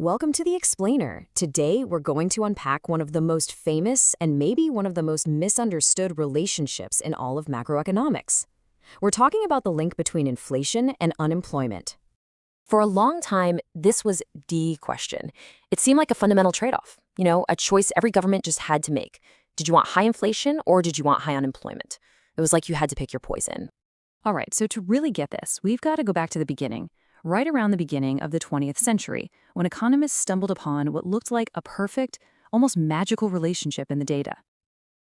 Welcome to The Explainer. Today, we're going to unpack one of the most famous and maybe one of the most misunderstood relationships in all of macroeconomics. We're talking about the link between inflation and unemployment. For a long time, this was the question. It seemed like a fundamental trade-off, a choice every government just had to make. Did you want high inflation or did you want high unemployment? It was like you had to pick your poison. All right, so to really get this, we've got to go back to the beginning. Right around the beginning of the 20th century, when economists stumbled upon what looked like a perfect, almost magical relationship in the data.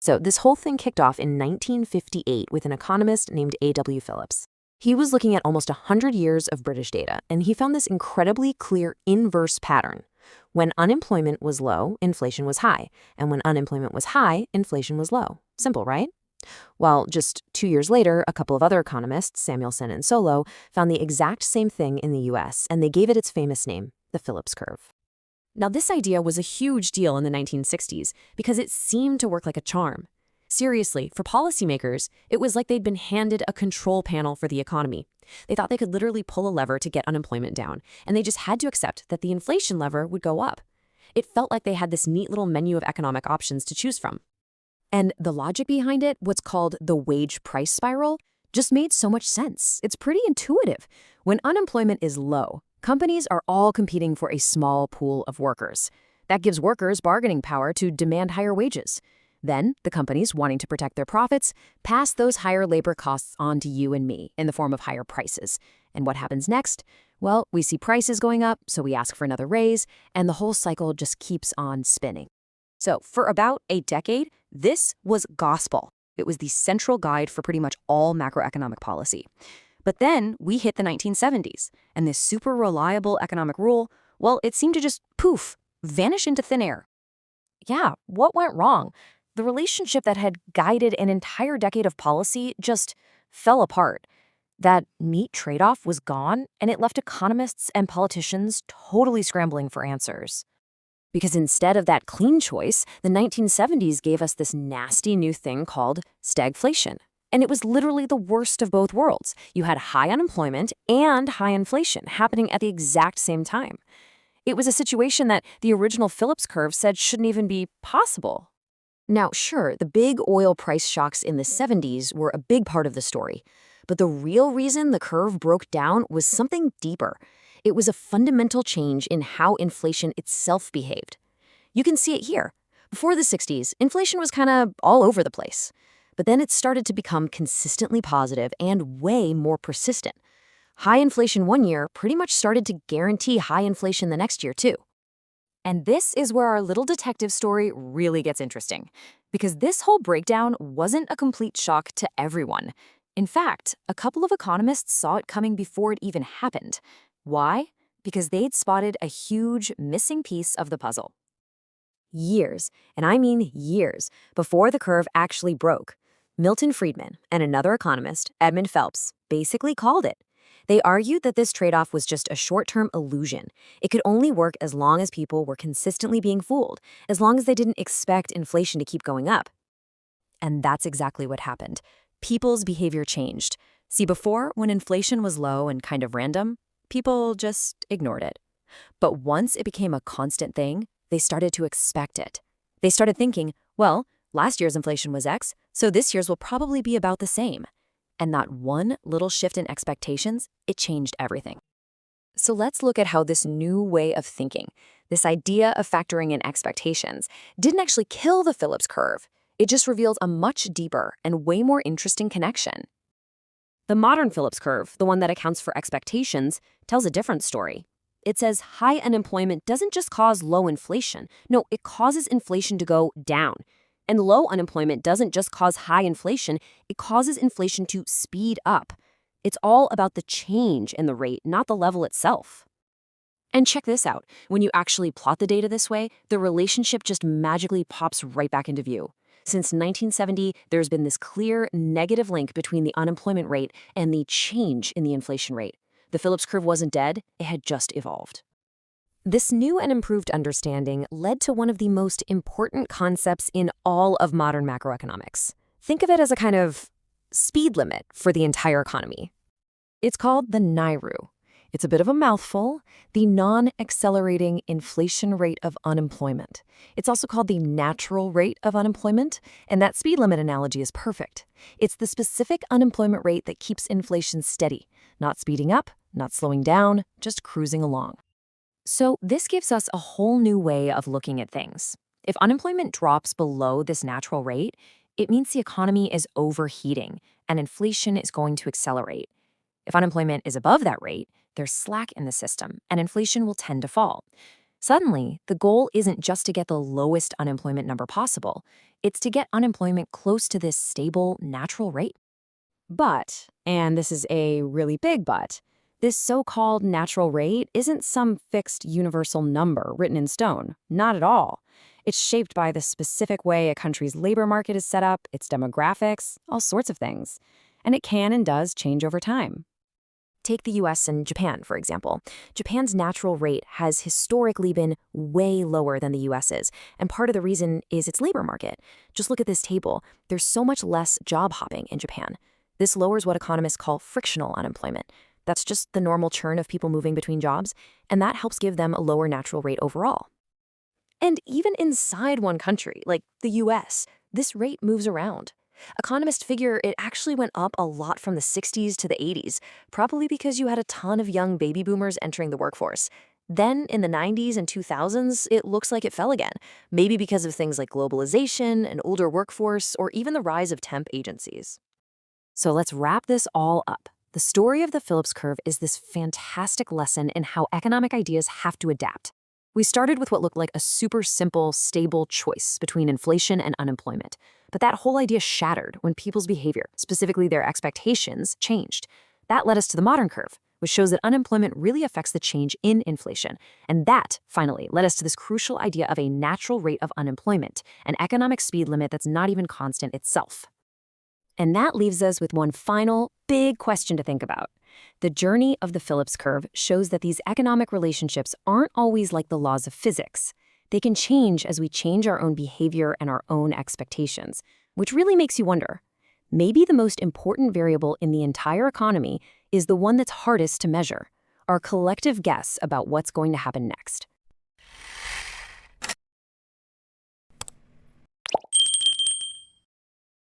So this whole thing kicked off in 1958 with an economist named A.W. Phillips. He was looking at almost 100 years of British data, and he found this incredibly clear inverse pattern. When unemployment was low, inflation was high, and when unemployment was high, inflation was low. Simple, right? Well, just 2 years later, a couple of other economists, Samuelson and Solow, found the exact same thing in the US, and they gave it its famous name, the Phillips curve. Now, this idea was a huge deal in the 1960s because it seemed to work like a charm. Seriously, for policymakers, it was like they'd been handed a control panel for the economy. They thought they could literally pull a lever to get unemployment down, and they just had to accept that the inflation lever would go up. It felt like they had this neat little menu of economic options to choose from. And the logic behind it, what's called the wage price spiral, just made so much sense. It's pretty intuitive. When unemployment is low, companies are all competing for a small pool of workers. That gives workers bargaining power to demand higher wages. Then, the companies, wanting to protect their profits, pass those higher labor costs on to you and me in the form of higher prices. And what happens next? Well, we see prices going up, so we ask for another raise, and the whole cycle just keeps on spinning. So for about a decade, this was gospel. It was the central guide for pretty much all macroeconomic policy. But then we hit the 1970s, and this super reliable economic rule, well, it seemed to just poof, vanish into thin air. Yeah, what went wrong? The relationship that had guided an entire decade of policy just fell apart. That neat trade-off was gone, and it left economists and politicians totally scrambling for answers. Because instead of that clean choice, the 1970s gave us this nasty new thing called stagflation. And it was literally the worst of both worlds. You had high unemployment and high inflation happening at the exact same time. It was a situation that the original Phillips curve said shouldn't even be possible. Now, sure, the big oil price shocks in the 70s were a big part of the story. But the real reason the curve broke down was something deeper. It was a fundamental change in how inflation itself behaved. You can see it here. Before the 60s, inflation was kind of all over the place. But then it started to become consistently positive and way more persistent. High inflation one year pretty much started to guarantee high inflation the next year, too. And this is where our little detective story really gets interesting, because this whole breakdown wasn't a complete shock to everyone. In fact, a couple of economists saw it coming before it even happened. Why? Because they'd spotted a huge missing piece of the puzzle. Years, and I mean years, before the curve actually broke, Milton Friedman and another economist, Edmund Phelps, basically called it. They argued that this trade-off was just a short-term illusion. It could only work as long as people were consistently being fooled, as long as they didn't expect inflation to keep going up. And that's exactly what happened. People's behavior changed. See, before, when inflation was low and kind of random, people just ignored it. But once it became a constant thing, they started to expect it. They started thinking, well, last year's inflation was X, so this year's will probably be about the same. And that one little shift in expectations, it changed everything. So let's look at how this new way of thinking, this idea of factoring in expectations, didn't actually kill the Phillips curve. It just revealed a much deeper and way more interesting connection. The modern Phillips curve, the one that accounts for expectations, tells a different story. It says high unemployment doesn't just cause low inflation. No, it causes inflation to go down. And low unemployment doesn't just cause high inflation, it causes inflation to speed up. It's all about the change in the rate, not the level itself. And check this out. When you actually plot the data this way, the relationship just magically pops right back into view. Since 1970, there's been this clear negative link between the unemployment rate and the change in the inflation rate. The Phillips curve wasn't dead, it had just evolved. This new and improved understanding led to one of the most important concepts in all of modern macroeconomics. Think of it as a kind of speed limit for the entire economy. It's called the NAIRU. It's a bit of a mouthful. The non-accelerating inflation rate of unemployment. It's also called the natural rate of unemployment, and that speed limit analogy is perfect. It's the specific unemployment rate that keeps inflation steady, not speeding up, not slowing down, just cruising along. So this gives us a whole new way of looking at things. If unemployment drops below this natural rate, it means the economy is overheating and inflation is going to accelerate. If unemployment is above that rate, there's slack in the system and inflation will tend to fall. Suddenly, the goal isn't just to get the lowest unemployment number possible, it's to get unemployment close to this stable, natural rate. But, and this is a really big but, this so-called natural rate isn't some fixed universal number written in stone. Not at all. It's shaped by the specific way a country's labor market is set up, its demographics, all sorts of things. And it can and does change over time. Take the US and Japan, for example. Japan's natural rate has historically been way lower than the US's, and part of the reason is its labor market. Just look at this table. There's so much less job hopping in Japan. This lowers what economists call frictional unemployment. That's just the normal churn of people moving between jobs, and that helps give them a lower natural rate overall. And even inside one country, like the US, this rate moves around. Economists figure it actually went up a lot from the 60s to the 80s, probably because you had a ton of young baby boomers entering the workforce. Then, in the 90s and 2000s, it looks like it fell again, maybe because of things like globalization, an older workforce, or even the rise of temp agencies. So let's wrap this all up. The story of the Phillips curve is this fantastic lesson in how economic ideas have to adapt. We started with what looked like a super simple, stable choice between inflation and unemployment. But that whole idea shattered when people's behavior, specifically their expectations, changed. That led us to the modern curve, which shows that unemployment really affects the change in inflation. And that, finally, led us to this crucial idea of a natural rate of unemployment, an economic speed limit that's not even constant itself. And that leaves us with one final, big question to think about. The journey of the Phillips curve shows that these economic relationships aren't always like the laws of physics. They can change as we change our own behavior and our own expectations, which really makes you wonder. Maybe the most important variable in the entire economy is the one that's hardest to measure, our collective guess about what's going to happen next.